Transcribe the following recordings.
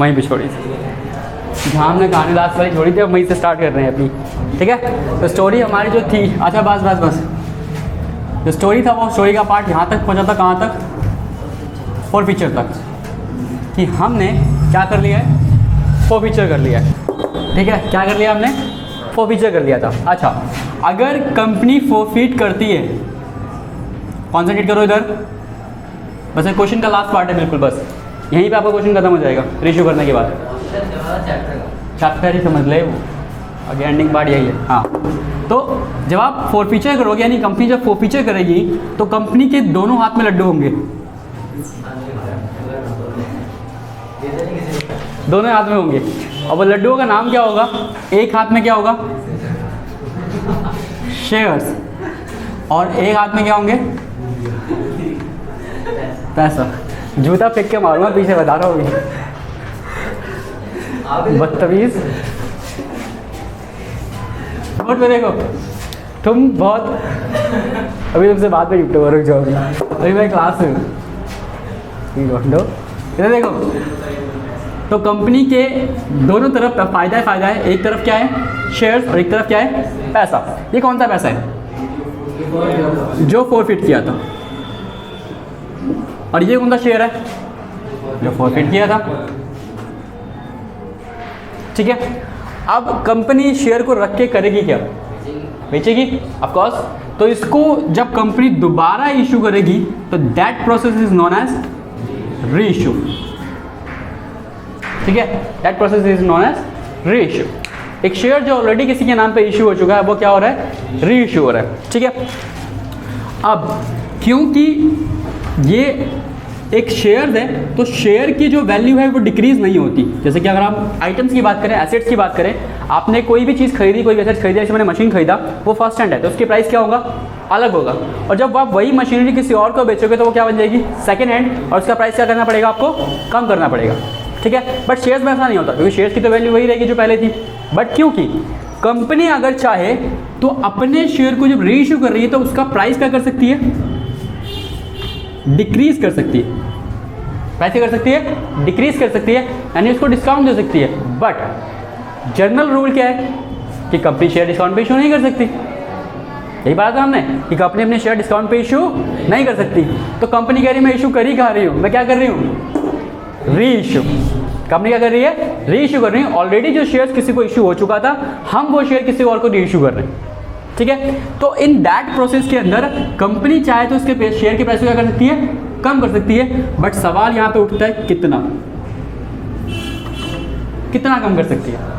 वहीं पे छोड़ी थी जहाँ हमने कहानी लास्ट वाली छोड़ी थी, अब वहीं से स्टार्ट कर रहे हैं अपनी। ठीक है, तो स्टोरी हमारी जो थी, अच्छा बस जो स्टोरी था वो स्टोरी का पार्ट यहाँ तक पहुँचा था, कहाँ तक, फोर फीचर तक, कि हमने क्या कर लिया है, फोर फीचर कर लिया है। ठीक है, क्या कर लिया हमने, फोर फीचर कर लिया था। अच्छा, अगर कंपनी फोरफीट करती है, कॉन्सेंट्रेट करो इधर, बस क्वेश्चन का लास्ट पार्ट है बिल्कुल, बस यहीं पे आपका क्वेश्चन खत्म हो जाएगा रेशियो करने के बाद। चैप्टर ही समझ ले, वो आगे एंडिंग पार्ट यही है। हाँ, तो जब आप फोर फीचर करोगे, यानी कंपनी जब फोर फीचर करेगी तो कंपनी के दोनों हाथ में लड्डू होंगे, दोनों हाथ में होंगे। और वो लड्डुओं का नाम क्या होगा, एक हाथ में क्या होगा, शेयर्स, और एक हाथ में क्या होंगे, पैसा। जूता फेंक के मारूंगा पीछे, बता रहा हूँ, बदतमीज। नोट में देखो, तुम बहुत, अभी तुमसे बात में निपटो, रुक जाओ, अभी मैं क्लास में हूँ। इधर देखो, तो कंपनी के दोनों तरफ फ़ायदा है, एक तरफ क्या है, शेयर्स, और एक तरफ क्या है, पैसा। ये कौन सा पैसा है, जो फोरफिट किया था, और ये कौन सा शेयर है, जो फोरफिट किया था। ठीक है, अब कंपनी शेयर को रख के करेगी क्या, बेचेगी, ऑफ कोर्स। तो इसको जब कंपनी दोबारा इशू करेगी तो that process is known as reissue. ठीक है, that process is known as reissue. एक शेयर जो ऑलरेडी किसी के नाम पे इशू हो चुका है, वो क्या हो रहा है, री इशू हो रहा है। ठीक है, अब क्योंकि ये एक शेयर है, तो शेयर की जो वैल्यू है वो डिक्रीज नहीं होती। जैसे कि अगर हम आइटम्स की बात करें, एसेट्स की बात करें, आपने कोई भी चीज़ खरीदी, कोई एसेट खरीदा, जैसे मैंने मशीन खरीदा, वो फर्स्ट हैंड है, तो उसकी प्राइस क्या होगा, अलग होगा। और जब आप वही मशीनरी किसी और को बेचोगे तो वो क्या बन जाएगी, सेकेंड हैंड, और उसका प्राइस क्या करना पड़ेगा, आपको कम करना पड़ेगा। ठीक है, बट शेयर्स में ऐसा नहीं होता, क्योंकि शेयर्स की तो वैल्यू वही रहेगी जो पहले थी। बट क्योंकि कंपनी अगर चाहे तो अपने शेयर को जब री इशू कर रही है तो उसका प्राइस क्या कर सकती है, डिक्रीज कर सकती है। प्राइस क्या कर सकती है, डिक्रीज कर सकती है, यानी उसको डिस्काउंट दे सकती है। बट जनरल रूल क्या है कि कंपनी शेयर डिस्काउंट पे इशू नहीं कर सकती। यही बात है हमने कि कंपनी अपने शेयर डिस्काउंट पे इशू नहीं कर सकती। तो कंपनी कह रही है मैं इशू कर ही कहा रही हूँ, मैं क्या कर रही हूँ, री इशू। कंपनी क्या कर रही है, री इशू कर रही है। ऑलरेडी जो शेयर्स किसी को इशू हो चुका था, हम वो शेयर किसी और को री इशू कर रहे हैं। ठीक है, तो इन दैट प्रोसेस के अंदर कंपनी चाहे तो उसके शेयर के प्राइस को क्या कर सकती है, कम कर सकती है। बट सवाल यहाँ पे उठता है कितना, कितना कम कर सकती है,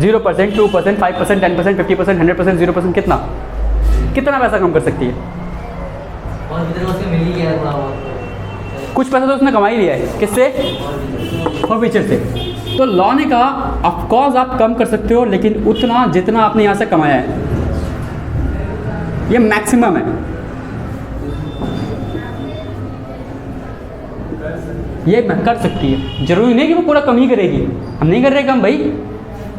0%, 2%, 5%, 10%, 50%, 100%, 0%, कितना पैसा कम कर सकती है। कुछ पैसा तो उसने कमा ही लिया है, किससे, फॉरफीचर से। तो लॉ ने कहा ऑफकोर्स आप कम कर सकते हो, लेकिन उतना जितना आपने यहाँ से कमाया है, ये मैक्सिमम है, ये कर सकती है। जरूरी नहीं कि वो पूरा कम ही करेगी, हम नहीं कर रहे कम भाई,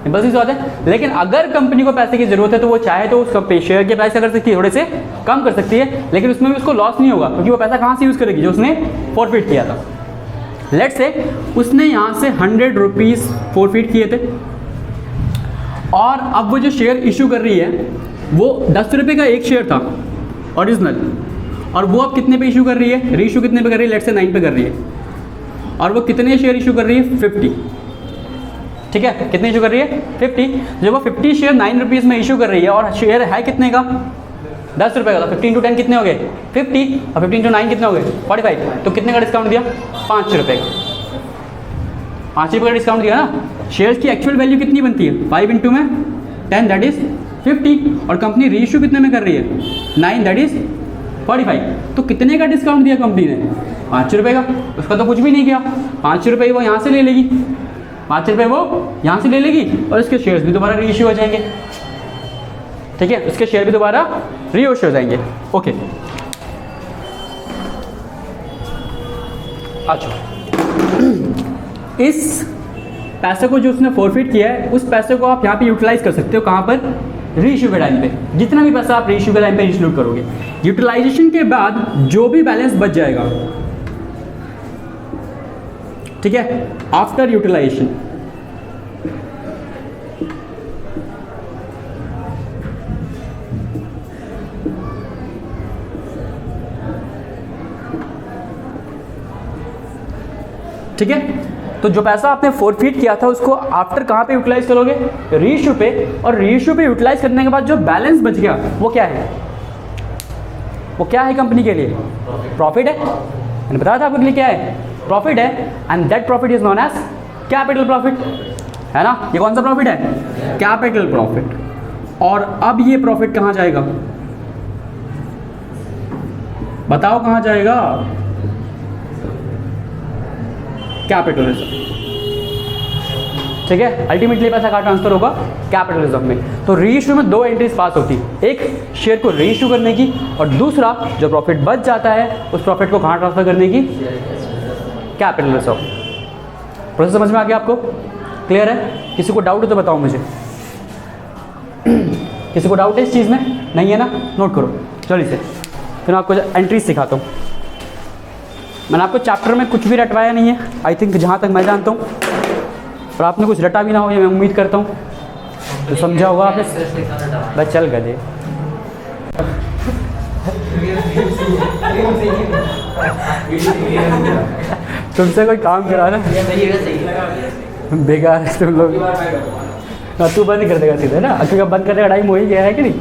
बस इस बात है। लेकिन अगर कंपनी को पैसे की जरूरत है तो वो चाहे तो उसका शेयर के प्राइस कर सकती है, थोड़े से कम कर सकती है, लेकिन उसमें भी उसको लॉस नहीं होगा, क्योंकि वो पैसा कहाँ से यूज़ करेगी, जो उसने फॉरफिट किया था। लेट्स से उसने यहाँ से 100 रुपीज़ फॉरफिट किए थे, और अब वो जो शेयर इशू कर रही है वो 10 रुपये का एक शेयर था ओरिजिनल, और वो अब कितने पे इशू कर रही है, री इशू कितने पे कर रही है, लेट्स से 9 पे कर रही है, और वो कितने शेयर इशू कर रही है, 50। ठीक है, कितने इशू कर रही है, 50। जब वो 50 शेयर 9 रुपीज़ में इशू कर रही है, और शेयर है कितने का, 10 रुपये का, तो 15 × 10 कितने हो गए, 50, और 15 × 9 कितने हो गए, 45। तो कितने का डिस्काउंट दिया, 5 रुपये का, 5 रुपये का डिस्काउंट दिया ना। शेयर्स की एक्चुअल वैल्यू कितनी बनती है, 5 × 10 दैट इज़ 50, और कंपनी री इशू कितने में कर रही है, 9 दैट इज़ 45। तो कितने का डिस्काउंट दिया कंपनी ने, 5 रुपये का। उसका तो कुछ भी नहीं किया, 5 रुपये वो यहाँ से ले लेगी, 5 रुपये वो यहाँ से ले लेगी, और उसके शेयर्स भी दोबारा री इशू हो जाएंगे। ठीक है, उसके शेयर भी दोबारा री इशू हो जाएंगे। ओके, अच्छा, इस पैसे को जो उसने फॉरफिट किया है, उस पैसे को आप यहाँ पे यूटिलाइज कर सकते हो, कहाँ पर, री इशू के टाइम पे। जितना भी पैसा आप री इशू के टाइम पे इंक्लूड करोगे, यूटिलाइजेशन के बाद जो भी बैलेंस बच जाएगा ठीक है, आफ्टर यूटिलाइजेशन। ठीक है, तो जो पैसा आपने फोरफीट किया था उसको आफ्टर कहाँ पे यूटिलाइज करोगे? रीइश्यू पे। और रीइश्यू पे यूटिलाइज करने के बाद जो बैलेंस बच गया वो क्या है? वो क्या है कंपनी के लिए? प्रॉफिट है। मैंने बताया था आपके लिए क्या है? प्रॉफिट है। And that profit is known as capital profit, है ना? ये कौन सा प्रॉफिट है? Capital profit. और अब ये प्रॉफिट कहाँ जाएगा? बताओ कहाँ जाएगा? Capital reserve. ठीक है, अल्टीमेटली पैसा कहाँ ट्रांसफर होगा? कैपिटल रिजर्व में। तो रीइश्यू में दो एंट्रीज पास होती है, एक शेयर को रीइश्यू करने की और दूसरा जो प्रॉफिट बच जाता है उस प्रॉफिट को कहाँ ट्रांसफर करने की? Capital reserve. प्रोसेस समझ में आ गया आपको? क्लियर है? किसी को डाउट है तो बताओ मुझे। किसी को डाउट है इस चीज़ में? नहीं है ना? नोट करो जल्दी से, फिर मैं आपको एंट्रीज सिखाता हूँ। मैंने आपको चैप्टर में कुछ भी रटवाया नहीं है, आई थिंक जहाँ तक मैं जानता हूँ, और आपने कुछ रटा भी ना हो ये मैं उम्मीद करता हूँ, तो समझा होगा आपने। बस चल गए तुमसे कोई काम करा ना, बेकार है तुम लोग। तू बंद कर देगा सीधे ना, क्योंकि बंद करने का टाइम हो ही गया है कि नहीं?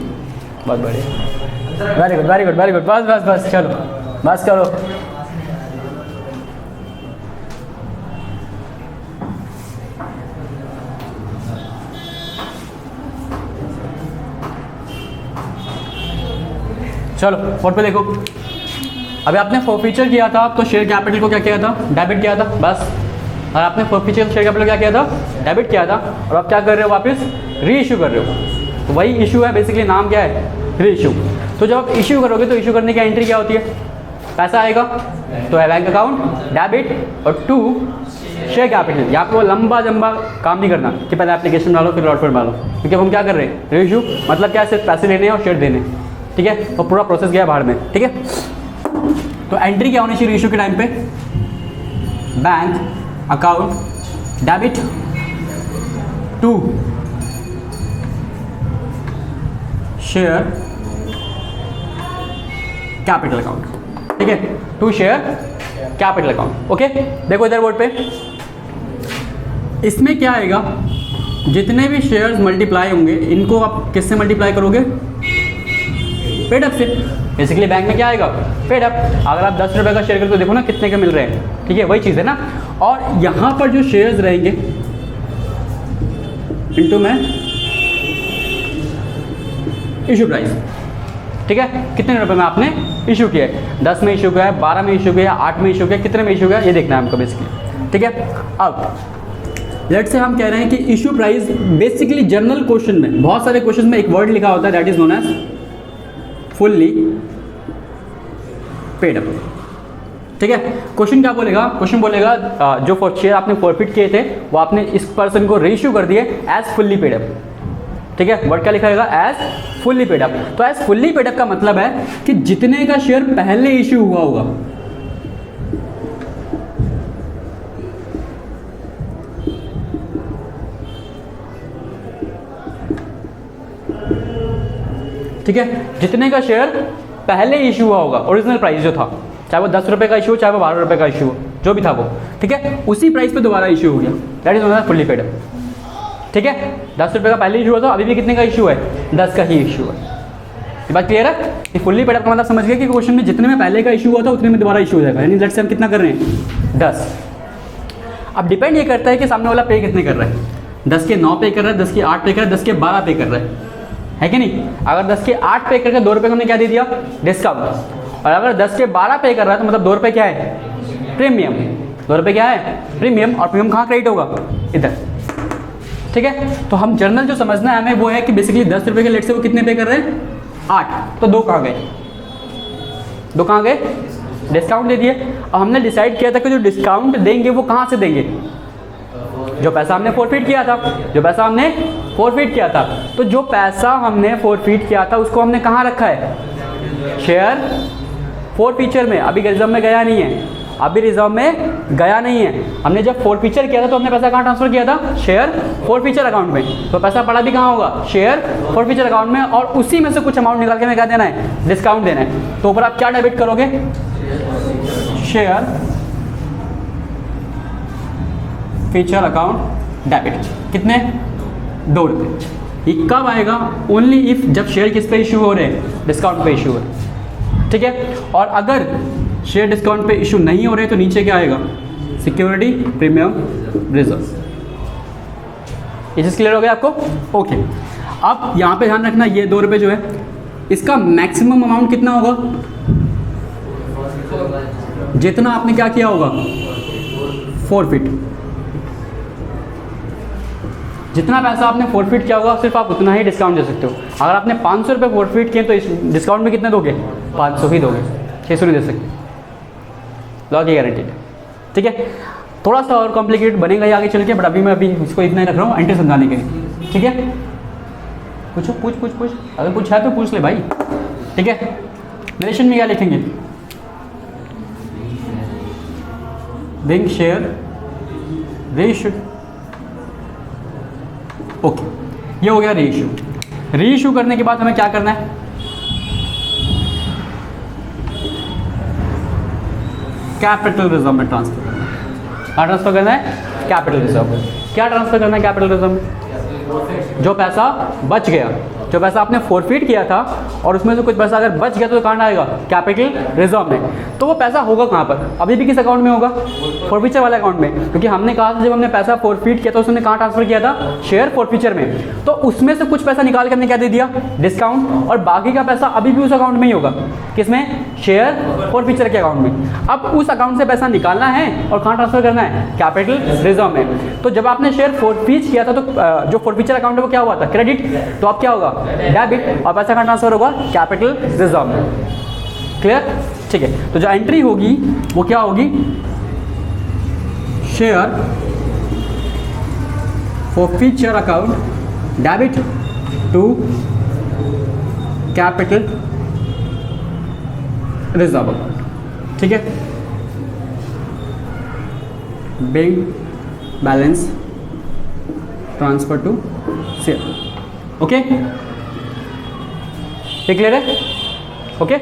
बहुत बढ़िया, very good very good very good. बस बस बस चलो बस करो। चलो बोर्ड पे देखो, अभी आपने फोरफीचर किया था तो शेयर कैपिटल को क्या किया था? डेबिट किया था बस। और आपने फोरफीचर शेयर कैपिटल क्या किया था? डेबिट किया था। और आप क्या कर रहे हो? वापस रीइश्यू कर रहे हो। तो वही इशू है बेसिकली, नाम क्या है? रीइश्यू। तो जब आप इशू करोगे तो इशू करने की एंट्री क्या होती है? पैसा आएगा तो है बैंक अकाउंट डेबिट और टू शेयर कैपिटल। यहाँ पर वो लंबा जंबा काम नहीं करना कि पहले एप्लीकेशन डालो फिर लॉट पर डालो, क्योंकि हम क्या कर रहे हैं? रीइश्यू मतलब क्या? सिर्फ पैसे लेने और शेयर देने, ठीक है? और पूरा प्रोसेस गया बाहर में, ठीक है? तो एंट्री क्या होनी चाहिए इशू के टाइम पे? Bank account debit to share capital account, ठीक है? To share capital account. Okay, देखो इधर बोर्ड पे, इसमें क्या आएगा? जितने भी शेयर्स मल्टीप्लाई होंगे इनको आप किससे मल्टीप्लाई करोगे? पेड अप से। बेसिकली बैंक में क्या आएगा? Paid up. अगर आप 10 रुपये का शेयर करते हो देखो ना कितने के मिल रहे हैं, ठीक है? वही चीज़ है ना। और यहाँ पर जो शेयर्स रहेंगे इनटू में इशू प्राइस, ठीक है? कितने रुपए में आपने इशू किया है? 10 में इशू किया है, 12 में इशू किया है, 8 में इशू किया है, कितने में इशू किया ये देखना है हमको बेसिकली, ठीक है? अब लेट्स से हम कह रहे हैं कि issue price, basically general question में बहुत सारे क्वेश्चन में एक वर्ड लिखा होता है that is known as fully paid up, ठीक है? क्वेश्चन क्या बोलेगा? क्वेश्चन बोलेगा जो शेयर आपने फॉरफिट किए थे वो आपने इस पर्सन को रीइश्यू कर दिए एज फुल्ली पेड अप, ठीक है? वर्ड क्या लिखा रहेगा? As fully paid up. तो एज फुल्ली पेड अप का मतलब है कि जितने का शेयर पहले इश्यू हुआ होगा, ठीक है? जितने का शेयर पहले इशू हुआ होगा, ओरिजिनल प्राइस जो था, चाहे वो 10 रुपये का इशू हो चाहे वो 12 रुपये का इशू हो, जो भी था वो, ठीक है? उसी प्राइस पे दोबारा इशू हो गया, that is not fully paid up, ठीक है? 10 रुपये का पहले इशू हुआ था, अभी भी कितने का इशू है? 10 का ही इशू है। ये बात क्लियर है? ये फुल्ली पेड अप का मतलब समझ गए कि क्वेश्चन में जितने में पहले का इशू हुआ था उतने में दोबारा इशू हो जाएगा, यानी लेट्स से हम कितना कर रहे हैं? 10। अब डिपेंड ये करता है कि सामने वाला पे कितने कर रहा है। 10 के 9 पे कर रहा है, 10 के 8 पे कर रहा है, 10 के 12 पे कर रहा है कि नहीं? अगर 10 के 8 पे करके 2 रुपये हमने क्या दे दिया? डिस्काउंट। और अगर 10 के 12 पे कर रहा है तो मतलब 2 रुपये क्या है? प्रीमियम। 2 रुपये क्या है? प्रीमियम। और प्रीमियम कहाँ क्रेडिट होगा? इधर, ठीक है? तो हम जर्नल जो समझना है हमें वो है कि बेसिकली 10 रुपये के लेट से वो कितने पे कर रहे हैं? 8। तो 2 कहाँ गए? 2 कहाँ गए? डिस्काउंट दे दिए। और हमने डिसाइड किया था कि जो डिस्काउंट देंगे वो कहाँ से देंगे? जो पैसा हमने फॉरफिट किया था, जो पैसा हमने फॉरफिट किया था। तो जो पैसा हमने फॉरफिट किया था उसको हमने कहाँ रखा है? शेयर फॉरफीचर में। अभी एग्जाम में गया नहीं है। अभी रिजर्व में गया नहीं है। हमने जब फोरफीचर किया था तो हमने पैसा कहाँ ट्रांसफर किया था? शेयर फोरफीचर अकाउंट में। तो पैसा पड़ा भी कहाँ होगा? शेयर फोरफीचर अकाउंट में, और उसी में से कुछ अमाउंट निकाल के हमें क्या देना है? डिस्काउंट देना है। तो ऊपर आप क्या डेबिट करोगे? Share feature account debit. कितने? 2 रुपये। ये कब आएगा? ओनली इफ जब शेयर किस पे इशू हो रहे हैं? डिस्काउंट पे इशू हो रहे हैं, ठीक है। और अगर शेयर डिस्काउंट पे इशू नहीं हो रहे तो नीचे क्या आएगा? Security premium reserve. ये चीज़ क्लियर हो गया आपको? ओके। अब यहाँ पे ध्यान रखना, ये 2 रुपये जो है इसका मैक्सिमम अमाउंट कितना होगा? जितना आपने क्या किया होगा? फोरफिट। जितना पैसा आपने फोरफिट किया होगा सिर्फ आप उतना ही डिस्काउंट दे सकते हो। अगर आपने 500 रुपये फोरफिट किए तो इस डिस्काउंट में कितने दोगे? 500 ही दोगे, 600 नहीं दे सकते। लॉ की गारंटी है, ठीक है। थोड़ा सा और कॉम्प्लिकेटेड बनेगा ये आगे चल के, बट अभी इसको इतना ही रख रहा हूँ एंट्री समझाने के लिए, ठीक है। पूछो, पूछ अगर कुछ है तो पूछ ले भाई, ठीक है। नरेशन में क्या लिखेंगे? Bing share reissue. ओके, ये हो गया रीइश्यू। रीइश्यू करने के बाद हमें क्या करना है? कैपिटल रिजर्व में ट्रांसफर करना है। क्या ट्रांसफर करना है? कैपिटल रिजर्व में। क्या ट्रांसफर करना है कैपिटल रिजर्व में? जो पैसा बच गया, जो पैसा आपने फोरफिट किया था और उसमें से कुछ पैसा अगर बच गया तो कहाँ आएगा? कैपिटल रिजर्व में। तो वो पैसा होगा कहाँ पर? अभी भी किस अकाउंट में होगा? फोरफीचर वाले अकाउंट में, क्योंकि हमने कहा था जब हमने पैसा फोरफिट किया था उसने कहाँ ट्रांसफर किया था? शेयर फोरफीचर में। तो उसमें से कुछ पैसा निकाल के हमने क्या दे दिया? डिस्काउंट। और बाकी का पैसा अभी भी उस अकाउंट में ही होगा। किसमें? शेयर फोरफीचर के अकाउंट में। अब उस अकाउंट से पैसा निकालना है और कहाँ ट्रांसफर करना है? कैपिटल रिजर्व में। तो जब आपने शेयर फोरफीच किया था तो जो फोरफीचर अकाउंट है वो क्या हुआ था? क्रेडिट। तो अब क्या होगा? डेबिट। और पैसा कहाँ ट्रांसफर होगा? कैपिटल रिजर्व में। क्लियर? ठीक है। तो जो एंट्री होगी वो क्या होगी? Share forfeiture account debit to capital reserve account, ठीक है। Bank balance transfer to share. Okay, ये क्लियर है? ओके,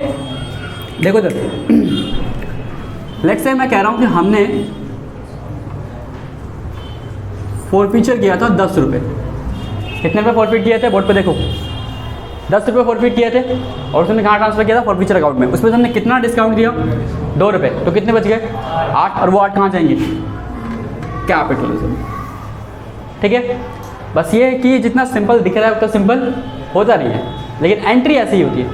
देखो इधर, लेट्स से मैं कह रहा हूं कि हमने फोरफीचर किया था 10 रुपये। कितने रुपये फोरफिट किए थे? बोर्ड पे देखो, 10 रुपये फोरफिट किए थे और उसने कहाँ ट्रांसफर किया था? फोरफीचर अकाउंट में। उसमें से हमने कितना डिस्काउंट दिया? 2 रुपये। तो कितने बच गए? 8। और वो 8 कहाँ जाएंगे? कैपिटल रिजर्व, ठीक है। बस ये है कि जितना सिंपल दिख रहा है उतना सिंपल होता नहीं है, लेकिन एंट्री ऐसी ही होती है,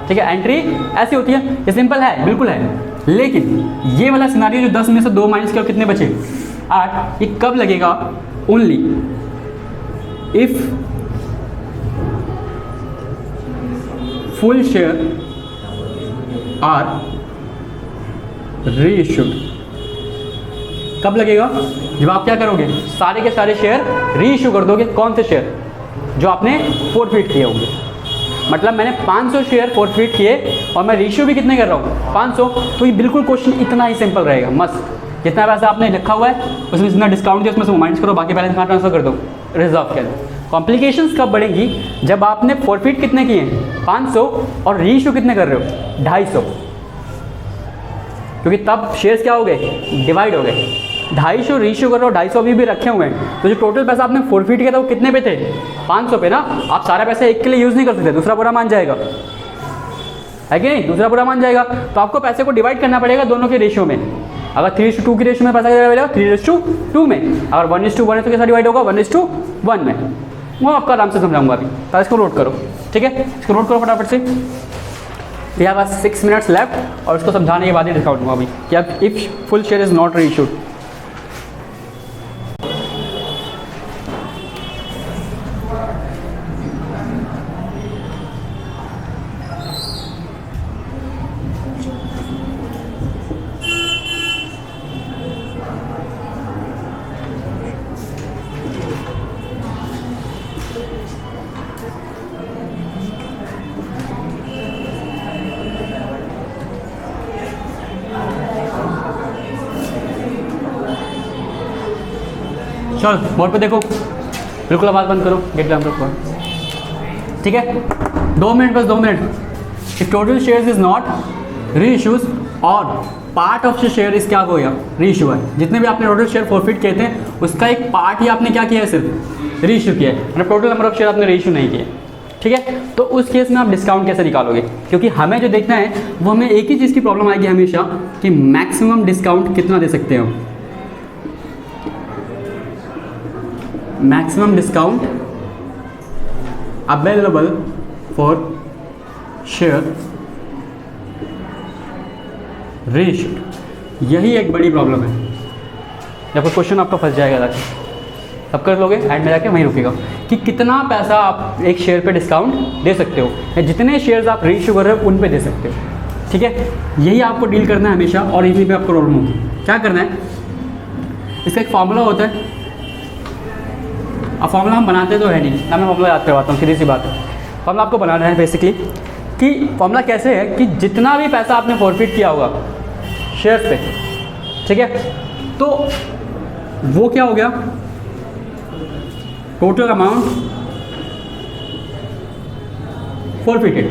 ठीक है। एंट्री ऐसी होती है, ये सिंपल है, बिल्कुल है। लेकिन ये वाला सिनारियो जो 10 में से 2 माइनस किया कितने बचे? 8। ये कब लगेगा? Only if full share are reissued. कब लगेगा? जब आप क्या करोगे? सारे के सारे शेयर रीइश्यू कर दोगे। कौन से शेयर? जो आपने फोरफिट किए होंगे। मतलब मैंने 500 शेयर फोरफिट किए और मैं रीइश्यू भी कितने कर रहा हूँ? 500। तो ये बिल्कुल क्वेश्चन इतना ही सिंपल रहेगा, मस्त। जितना पैसा आपने लिखा हुआ है उसमें जितना डिस्काउंट दिया उसमें से माइनस करो, बाकी बैलेंस कहाँ ट्रांसफर कर दो? रिजर्व के अंदर। कॉम्प्लिकेशंस कब बढ़ेंगी? जब आपने फोरफिट कितने किए? 500 और रीइश्यू कितने कर रहे हो? 250। क्योंकि तब शेयर्स क्या हो गए? डिवाइड हो गए। 250 रीइश्यू कर रहे हो, 250 अभी भी रखे हुए हैं। तो जो टोटल पैसा आपने फोरफिट किया था वो कितने पे थे? 500 पे ना। आप सारा पैसा एक के लिए यूज़ नहीं कर सकते, दूसरा पूरा मान जाएगा, है कि नहीं? दूसरा पूरा मान जाएगा। तो आपको पैसे को डिवाइड करना पड़ेगा दोनों के रेशियो में। अगर 3:2 की रेशियो में पैसा मिलेगा 3:2 में। अगर 1:1 है तो कैसा डिवाइड होगा? 1:1 में। वो आपको आराम से समझाऊंगा अभी। तो इसको नोट करो, ठीक है। इसको नोट करो फटाफट से। यहाँ बस 6 मिनट्स लेफ्ट और उसको समझाने के बाद ही डिस्काउंट हुआ अभी कि अब if full share is not reissued. चलो बोर्ड पे देखो, बिल्कुल आवाज़ बंद करो, गेट डाउन करो, ठीक है। 2 मिनट, बस 2 minute. If total shares is not री इशूज और पार्ट ऑफ शेयर इस क्या हो गया, री इशू है। जितने भी आपने टोटल शेयर फॉरफिट किए थे उसका एक पार्ट ही आपने क्या किया है, सिर्फ री इशू किया है, मतलब टोटल नंबर ऑफ शेयर आपने री इशू नहीं किए, ठीक है। तो उस केस में आप डिस्काउंट कैसे निकालोगे, क्योंकि हमें जो देखना है वो हमें एक ही चीज़ की प्रॉब्लम आएगी हमेशा कि मैक्सिमम डिस्काउंट कितना दे सकते हो, maximum discount available for share reissued. यही एक बड़ी प्रॉब्लम है। जब क्वेश्चन आपका फंस जाएगा जाके तब कर लोगे, एंड में जाके वहीं रुकेगा कि कितना पैसा आप एक शेयर पे डिस्काउंट दे सकते हो, या जितने शेयर्स आप रीइश्यू कर रहे हो उन पे दे सकते हो, ठीक है। यही आपको डील करना है हमेशा, और इसी पे आपको प्रॉब्लम होगी। क्या करना है, इसका एक फॉर्मूला होता है। अब फॉर्मूला हम बनाते तो है नहीं ना, मैं फॉर्मूला याद करवाता हूँ, सीधी सी बात है। फॉर्मूला आपको बनाना है बेसिकली कि फॉर्मूला कैसे है कि जितना भी पैसा आपने फॉरफिट किया होगा शेयर्स पे, ठीक है, तो वो क्या हो गया, टोटल अमाउंट फॉरफिटेड,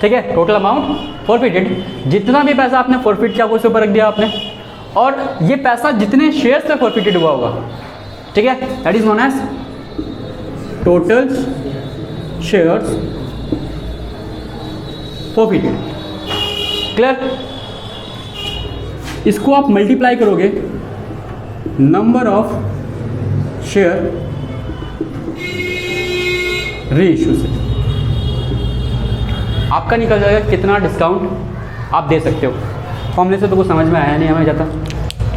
ठीक है, टोटल अमाउंट फॉरफिटेड। जितना भी पैसा आपने फॉरफिट किया उसके ऊपर रख दिया आपने, और ये पैसा जितने शेयर्स पे फॉरफिटेड हुआ होगा, ठीक है, that is known as total shares forfeited. Clear? इसको आप मल्टीप्लाई करोगे नंबर ऑफ शेयर रीइश्यू से, आपका निकल जाएगा कितना डिस्काउंट आप दे सकते हो। फॉर्मूले से तो कुछ समझ में आया नहीं हमें जाता,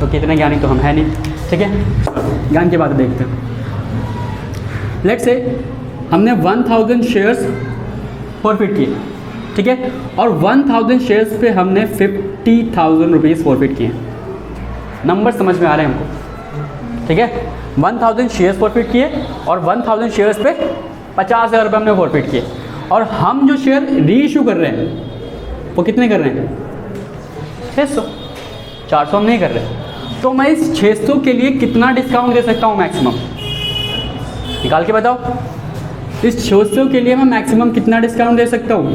तो कितने ज्ञानी तो हम है नहीं, ठीक है। ज्ञान की बात देखते हैं। लेट्स से हमने 1000 शेयर्स फॉरफिट किए, ठीक है, और 1000 शेयर्स पे हमने 50,000 रुपीज़ फॉरफिट किए। नंबर समझ में आ रहे हैं हमको, ठीक है। 1000 शेयर्स फॉरफिट किए और 1000 शेयर्स पे 50,000 रुपये हमने फॉरफिट किए, और हम जो शेयर री इशू कर रहे हैं वो कितने कर रहे हैं, 600, 400 हम नहीं कर रहे। तो मैं इस 600 के लिए कितना डिस्काउंट दे सकता हूँ मैक्सिमम, निकाल के बताओ। इस 600 के लिए मैं मैक्सिमम कितना डिस्काउंट दे सकता हूँ,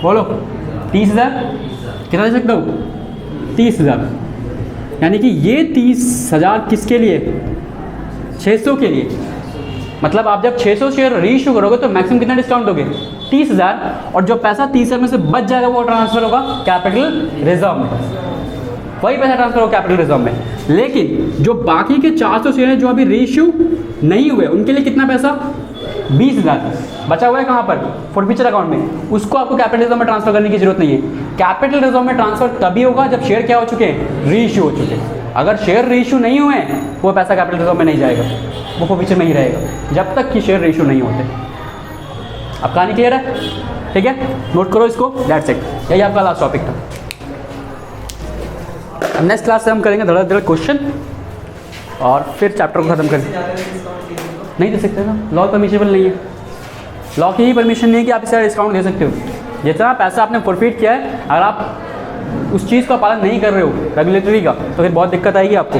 बोलो। 30,000 कितना दे सकता हूँ, 30,000। यानी कि ये 30,000 किसके लिए, 600 के लिए। मतलब आप जब 600 शेयर रीइश्यू करोगे तो मैक्सिमम कितना डिस्काउंट दोगे, 30,000, और जो पैसा 30,000 में से बच जाएगा वो ट्रांसफर होगा कैपिटल रिजर्व में, वही पैसा ट्रांसफर होगा कैपिटल रिजर्व में। लेकिन जो बाकी के 400 शेयर हैं जो अभी रीइश्यू नहीं हुए, उनके लिए कितना पैसा, 20,000 बचा हुआ है कहाँ पर, फॉरफिचर अकाउंट में। उसको आपको कैपिटल रिजर्व में ट्रांसफर करने की जरूरत नहीं है। कैपिटल रिजर्व में ट्रांसफर तभी होगा जब शेयर क्या हो चुके हैं, रीइश्यू हो चुके हैं। अगर शेयर रीइश्यू नहीं हुए हैं वो पैसा कैपिटल रिजर्व में नहीं जाएगा, वो फॉरफिचर में ही रहेगा जब तक कि शेयर रीइश्यू नहीं होते। अब कहानी क्लियर है, ठीक है, नोट करो इसको, दैट्स इट। यही आपका लास्ट टॉपिक था। अब नेक्स्ट क्लास से हम करेंगे धड़ाधड़ क्वेश्चन और फिर चैप्टर को खत्म करेंगे। नहीं दे सकते ना, लॉ परमिशेबल नहीं है। लॉ की ही परमिशन नहीं है कि आप इसका डिस्काउंट दे सकते हो। जितना पैसा आपने फॉरफिट किया है, अगर आप उस चीज़ का पालन नहीं कर रहे हो रेगुलेटरी का, तो फिर बहुत दिक्कत आएगी आपको,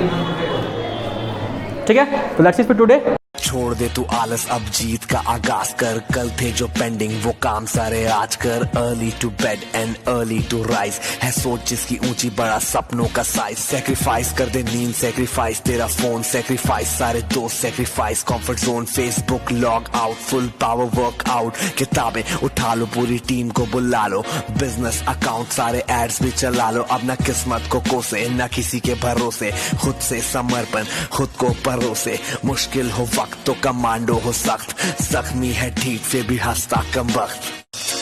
ठीक है। तो दैट्स इट फॉर टुडे। छोड़ दे तू आलस, अब जीत का आगाज कर। कल थे जो पेंडिंग वो काम सारे आज कर। Early to bed and early to rise, है सोच जिसकी ऊंची, बड़ा सपनों का साइज। सेक्रीफाइस कर दे नींद, सेक्रीफाइस तेरा फोन, सेक्रीफाइस सारे दोस्त, sacrifice comfort zone, Facebook log out, full power work out. किताबें उठा लो, पूरी टीम को बुला लो, बिजनेस अकाउंट सारे एड्स भी चला लो। अब ना किस्मत को कोसे, ना किसी के भरोसे, खुद से समर्पण, खुद को परोसे। मुश्किल हो वक्त तो कमांडो हो सख्त, जख्मी है ठीक फिर भी हंसता कम वक्त।